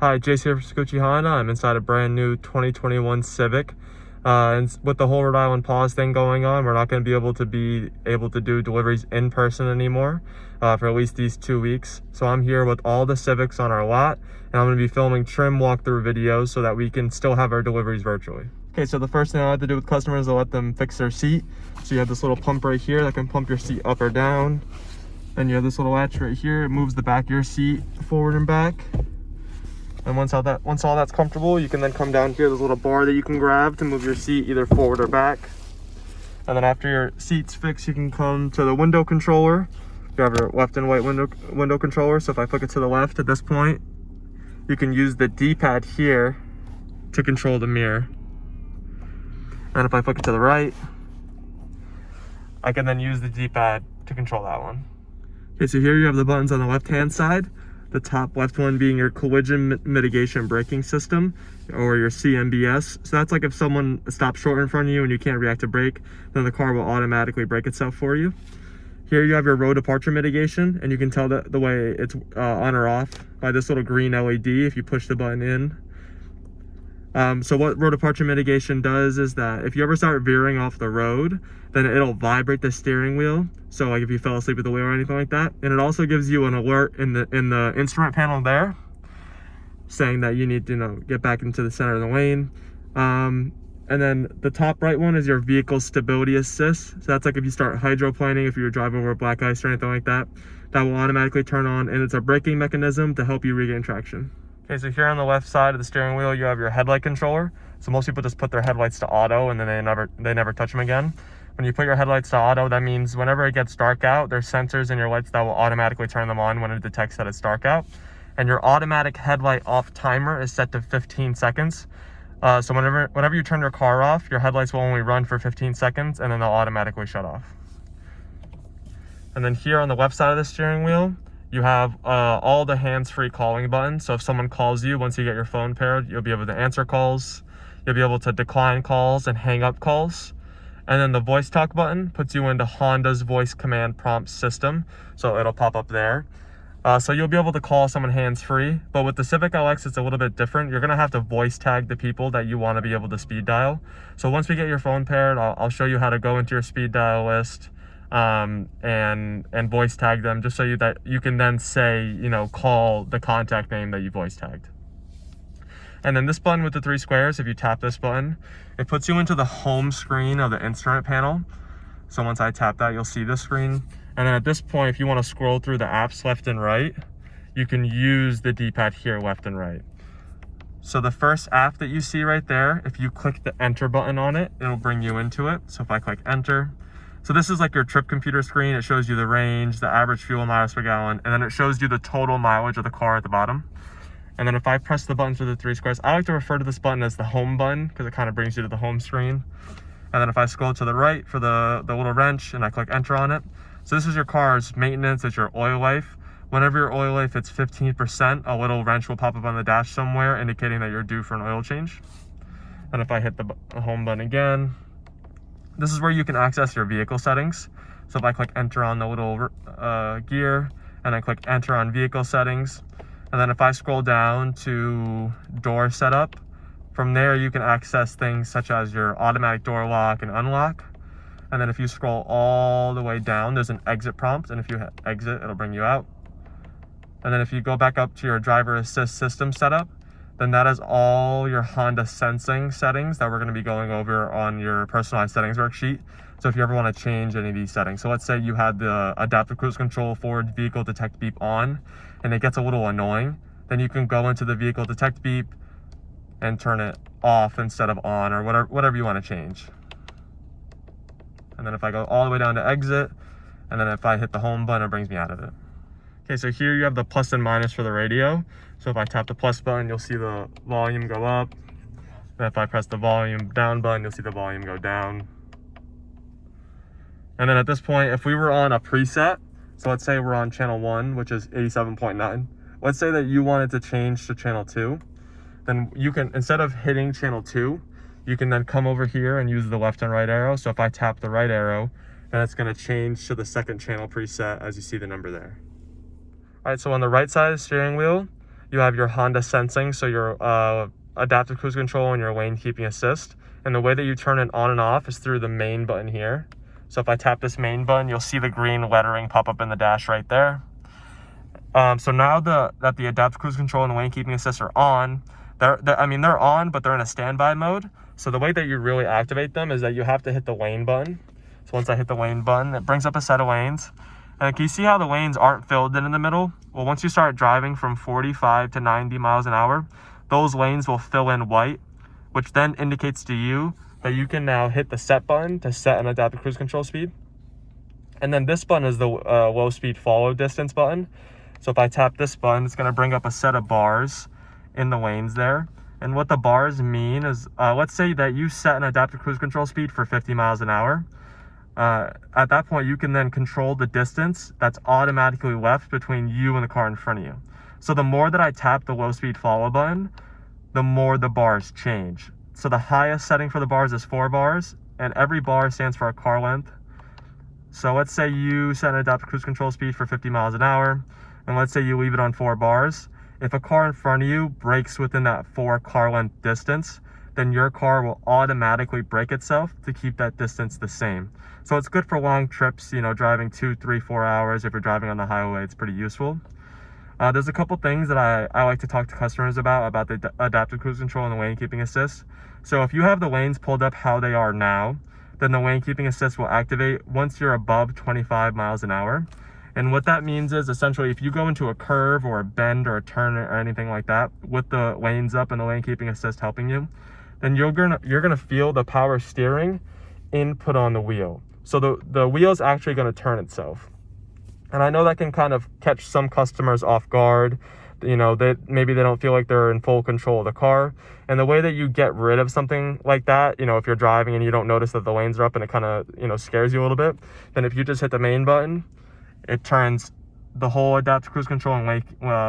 Hi, Jace here for Scucci Honda. I'm inside a brand new 2021 Civic. And with the whole Rhode Island pause thing going on, we're not going to be able to do deliveries in person anymore for at least these 2 weeks. So I'm here with all the Civics on our lot, and I'm going to be filming trim walkthrough videos so that we can still have our deliveries virtually. Okay, so the first thing I have to do with customers is I let them fix their seat. So you have this little pump right here that can pump your seat up or down. Then you have this little latch right here. It moves the back of your seat forward and back. And once all that's comfortable, you can then come down here. There's a little bar that you can grab to move your seat either forward or back. And then after your seat's fixed, you can come to the window controller. You have your left and right window controller. So if I flick it to the left at this point, you can use the D-pad here to control the mirror. And if I flick it to the right, I can then use the D-pad to control that one. Okay, so here you have the buttons on the left-hand side. The top left one being your Collision Mitigation Braking System, or your CMBS. So that's like if someone stops short in front of you and you can't react to brake, then the car will automatically brake itself for you. Here you have your road departure mitigation, and you can tell the way it's on or off by this little green LED if you push the button in. So what road departure mitigation does is that if you ever start veering off the road, then it'll vibrate the steering wheel. So like if you fell asleep at the wheel or anything like that. And it also gives you an alert in the instrument panel there, saying that you need to get back into the center of the lane. And then the top right one is your vehicle stability assist. So that's like if you start hydroplaning, if you're driving over black ice or anything like that, that will automatically turn on, and it's a braking mechanism to help you regain traction. Okay, so here on the left side of the steering wheel, you have your headlight controller. So most people just put their headlights to auto and then they never touch them again. When you put your headlights to auto, that means whenever it gets dark out, there's sensors in your lights that will automatically turn them on when it detects that it's dark out. And your automatic headlight off timer is set to 15 seconds. So whenever you turn your car off, your headlights will only run for 15 seconds and then they'll automatically shut off. And then here on the left side of the steering wheel, you have all the hands-free calling buttons. So if someone calls you, once you get your phone paired, you'll be able to answer calls. You'll be able to decline calls and hang up calls. And then the voice talk button puts you into Honda's voice command prompt system. So it'll pop up there. So you'll be able to call someone hands-free. But with the Civic LX, it's a little bit different. You're gonna have to voice tag the people that you wanna be able to speed dial. So once we get your phone paired, I'll show you how to go into your speed dial list and voice tag them, just so that you can then say, call the contact name that you voice tagged. And then this button with the 3 squares, if you tap this button, it puts you into the home screen of the instrument panel. So once I tap that, you'll see this screen. And then at this point, if you want to scroll through the apps left and right, you can use the D-pad here left and right. So the first app that you see right there, if you click the enter button on it, it'll bring you into it. So if I click enter, so this is like your trip computer screen. It shows you the range, the average fuel miles per gallon, and then it shows you the total mileage of the car at the bottom. And then if I press the buttons with the 3 squares, I like to refer to this button as the home button because it kind of brings you to the home screen. And then if I scroll to the right for the little wrench and I click enter on it. So this is your car's maintenance, it's your oil life. Whenever your oil life hits 15%, a little wrench will pop up on the dash somewhere indicating that you're due for an oil change. And if I hit the home button again, this is where you can access your vehicle settings. So if I click enter on the little gear and I click enter on vehicle settings, and then if I scroll down to door setup, from there you can access things such as your automatic door lock and unlock. And then if you scroll all the way down, there's an exit prompt, and if you hit exit, it'll bring you out. And then if you go back up to your driver assist system setup, then that is all your Honda sensing settings that we're going to be going over on your personalized settings worksheet. So if you ever want to change any of these settings, so let's say you had the adaptive cruise control forward vehicle detect beep on, and it gets a little annoying, then you can go into the vehicle detect beep and turn it off instead of on, or whatever you want to change. And then if I go all the way down to exit, and then if I hit the home button, it brings me out of it. Okay, so here you have the plus and minus for the radio. So if I tap the plus button, you'll see the volume go up. And if I press the volume down button, you'll see the volume go down. And then at this point, if we were on a preset, so let's say we're on channel 1, which is 87.9. Let's say that you wanted to change to channel 2. Then you can, instead of hitting channel 2, you can then come over here and use the left and right arrow. So if I tap the right arrow, then it's going to change to the second channel preset as you see the number there. All right, so on the right side of the steering wheel, you have your Honda sensing, so your adaptive cruise control and your lane keeping assist. And the way that you turn it on and off is through the main button here. So if I tap this main button, you'll see the green lettering pop up in the dash right there. So now that the adaptive cruise control and the lane keeping assist are on, they're on, but they're in a standby mode. So the way that you really activate them is that you have to hit the lane button. So once I hit the lane button, it brings up a set of lanes. And can you see how the lanes aren't filled in the middle? Well, once you start driving from 45 to 90 miles an hour, those lanes will fill in white, which then indicates to you that you can now hit the set button to set an adaptive cruise control speed. And then this button is the low speed follow distance button. So if I tap this button, it's going to bring up a set of bars in the lanes there. And what the bars mean is, let's say that you set an adaptive cruise control speed for 50 miles an hour. At that point, you can then control the distance that's automatically left between you and the car in front of you. So the more that I tap the low speed follow button, the more the bars change. So the highest setting for the bars is 4 bars, and every bar stands for a car length. So let's say you set an adaptive cruise control speed for 50 miles an hour, and let's say you leave it on 4 bars. If a car in front of you brakes within that 4 car length distance, then your car will automatically brake itself to keep that distance the same. So it's good for long trips, driving 2, 3, 4 hours. If you're driving on the highway, it's pretty useful. There's a couple things that I like to talk to customers about the adaptive cruise control and the lane keeping assist. So if you have the lanes pulled up how they are now, then the lane keeping assist will activate once you're above 25 miles an hour. And what that means is essentially if you go into a curve or a bend or a turn or anything like that with the lanes up and the lane keeping assist helping you, then you're gonna feel the power steering input on the wheel. So the wheel's actually gonna turn itself. And I know that can kind of catch some customers off guard. Maybe they don't feel like they're in full control of the car. And the way that you get rid of something like that, if you're driving and you don't notice that the lanes are up and it kind of, scares you a little bit, then if you just hit the main button, it turns the whole adaptive cruise control and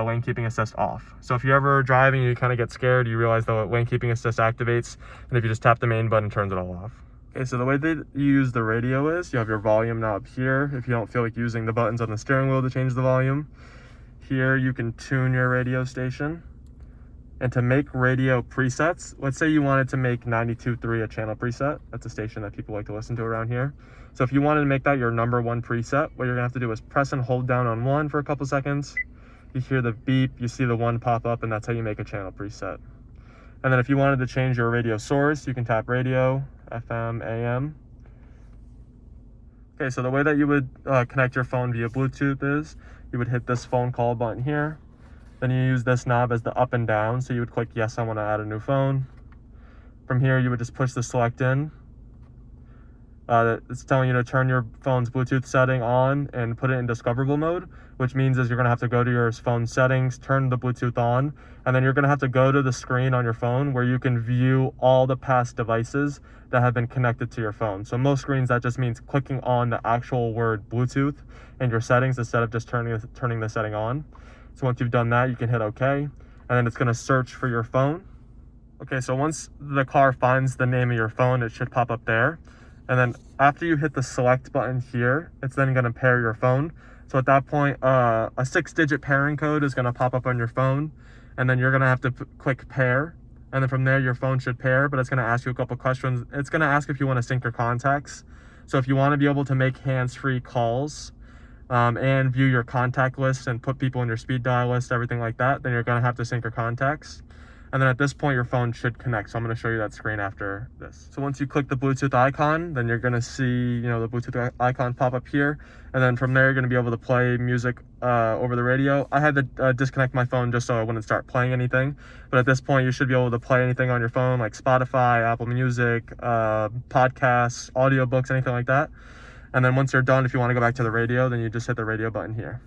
lane keeping assist off. So if you're ever driving and you kind of get scared, you realize the lane keeping assist activates, and if you just tap the main button, it turns it all off. Okay, so the way that you use the radio is you have your volume knob here. If you don't feel like using the buttons on the steering wheel to change the volume, here you can tune your radio station. And to make radio presets, let's say you wanted to make 92.3 a channel preset. That's a station that people like to listen to around here. So if you wanted to make that your number 1 preset, what you're gonna have to do is press and hold down on 1 for a couple seconds. You hear the beep, you see the 1 pop up, and that's how you make a channel preset. And then if you wanted to change your radio source, you can tap radio, FM, AM. Okay, so the way that you would connect your phone via Bluetooth is you would hit this phone call button here. Then you use this knob as the up and down. So you would click yes, I want to add a new phone. From here, you would just push the select in. It's telling you to turn your phone's Bluetooth setting on and put it in discoverable mode, which means is you're going to have to go to your phone settings, turn the Bluetooth on, and then you're going to have to go to the screen on your phone where you can view all the past devices that have been connected to your phone. So most screens, that just means clicking on the actual word Bluetooth in your settings instead of just turning the setting on. So once you've done that, you can hit OK, and then it's going to search for your phone. Okay, so once the car finds the name of your phone, it should pop up there. And then after you hit the select button here, it's then going to pair your phone. So at that point, a 6-digit pairing code is going to pop up on your phone, and then you're going to have to click pair. And then from there, your phone should pair, but it's going to ask you a couple questions. It's going to ask if you want to sync your contacts. So if you want to be able to make hands-free calls and view your contact list and put people in your speed dial list, everything like that, then you're going to have to sync your contacts. And then at this point, your phone should connect. So I'm going to show you that screen after this. So once you click the Bluetooth icon, then you're going to see, the Bluetooth icon pop up here. And then from there, you're going to be able to play music over the radio. I had to disconnect my phone just so I wouldn't start playing anything. But at this point, you should be able to play anything on your phone, like Spotify, Apple Music, podcasts, audiobooks, anything like that. And then once you're done, if you want to go back to the radio, then you just hit the radio button here.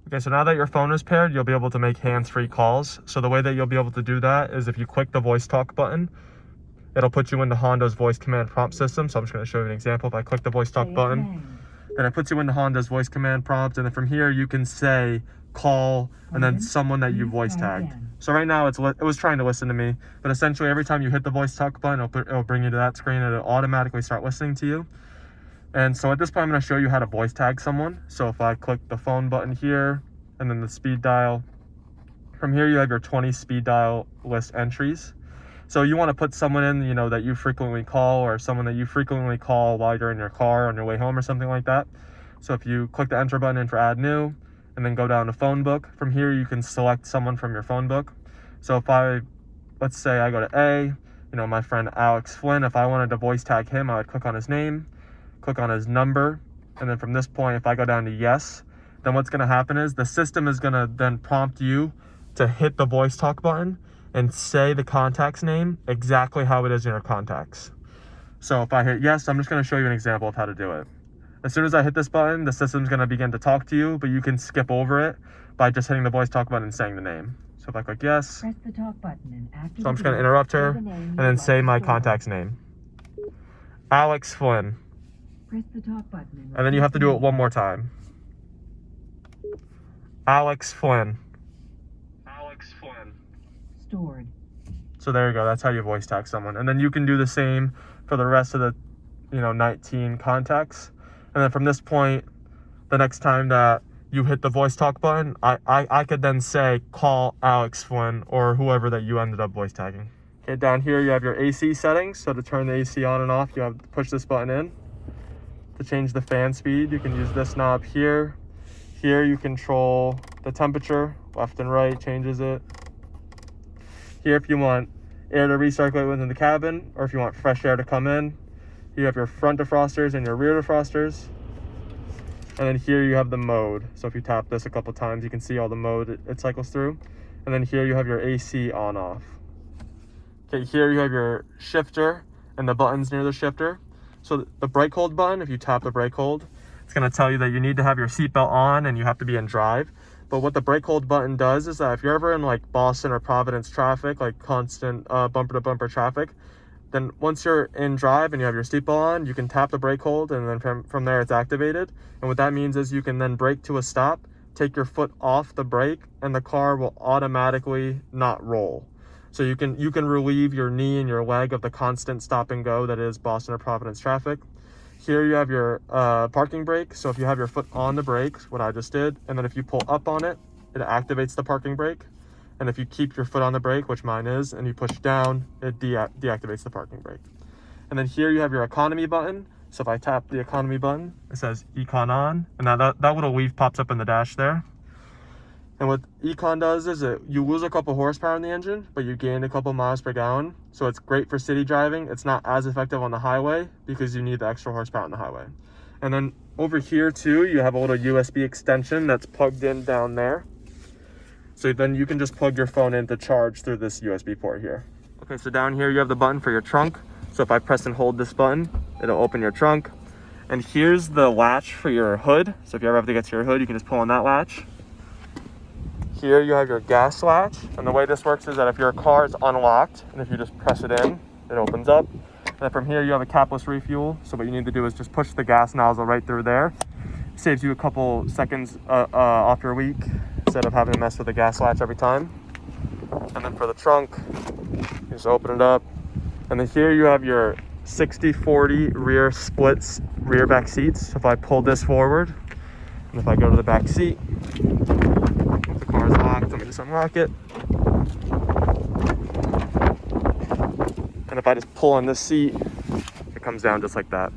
Okay, so now that your phone is paired, you'll be able to make hands-free calls. So the way that you'll be able to do that is if you click the voice talk button, it'll put you into Honda's voice command prompt system. So I'm just going to show you an example. If I click the voice talk button, then it puts you into Honda's voice command prompt. And then from here, you can say call and then someone that you voice tagged. So right now, it was trying to listen to me. But essentially, every time you hit the voice talk button, it'll bring you to that screen and it'll automatically start listening to you. And so at this point, I'm going to show you how to voice tag someone. So if I click the phone button here and then the speed dial, From here, you have your 20 speed dial list entries. So you want to put someone in, you know, that you frequently call, or someone that you frequently call while you're in your car on your way home or something like that. So if you click the enter button in for add new, and then go down to phone book, from here you can select someone from your phone book. So if let's say I go to A, you know, my friend Alex Flynn, if I wanted to voice tag him, I would click on his name, click on his number, and then from this point, if I go down to yes, then what's gonna happen is the system is gonna then prompt you to hit the voice talk button and say the contact's name exactly how it is in your contacts. So if I hit yes, I'm just gonna show you an example of how to do it. As soon as I hit this button, the system's gonna begin to talk to you, but you can skip over it by just hitting the voice talk button and saying the name. So if I click yes, press the talk button and activate. So I'm just gonna interrupt her and then say my contact's name. Alex Flynn. Press the talk button. And then you have to do it one more time. Alex Flynn. Alex Flynn. Stored. So there you go. That's how you voice tag someone. And then you can do the same for the rest of the, 19 contacts. And then from this point, the next time that you hit the voice talk button, I could then say, call Alex Flynn or whoever that you ended up voice tagging. Okay, down here you have your AC settings. So to turn the AC on and off, you have to push this button in. To change the fan speed, you can use this knob here. Here you control the temperature, left and right changes it. Here if you want air to recirculate within the cabin, or if you want fresh air to come in, you have your front defrosters and your rear defrosters. And then here you have the mode. So if you tap this a couple times, you can see all the mode it cycles through. And then here you have your AC on off. Okay, here you have your shifter and the buttons near the shifter. So the brake hold button, if you tap the brake hold, it's gonna tell you that you need to have your seatbelt on and you have to be in drive. But what the brake hold button does is that if you're ever in like Boston or Providence traffic, like constant bumper to bumper traffic, then once you're in drive and you have your seatbelt on, you can tap the brake hold and then from there it's activated. And what that means is you can then brake to a stop, take your foot off the brake, and the car will automatically not roll. So you can relieve your knee and your leg of the constant stop and go that is Boston or Providence traffic. Here you have your parking brake. So if you have your foot on the brake, what I just did, and then if you pull up on it, it activates the parking brake. And if you keep your foot on the brake, which mine is, and you push down, it deactivates the parking brake. And then here you have your economy button. So if I tap the economy button, it says Econ on, and that little leaf pops up in the dash there. And what Econ does is you lose a couple horsepower in the engine, but you gain a couple miles per gallon. So it's great for city driving. It's not as effective on the highway because you need the extra horsepower on the highway. And then over here too, you have a little USB extension that's plugged in down there. So then you can just plug your phone in to charge through this USB port here. Okay, so down here you have the button for your trunk. So if I press and hold this button, it'll open your trunk. And here's the latch for your hood. So if you ever have to get to your hood, you can just pull on that latch. Here you have your gas latch, and the way this works is that if your car is unlocked, and if you just press it in, it opens up. And then from here you have a capless refuel, so what you need to do is just push the gas nozzle right through there. Saves you a couple seconds off your week, instead of having to mess with the gas latch every time. And then for the trunk, you just open it up. And then here you have your 60-40 rear splits, rear back seats. So if I pull this forward, and if I go to the back seat, the car is locked, let me just unlock it. And if I just pull on this seat, it comes down just like that.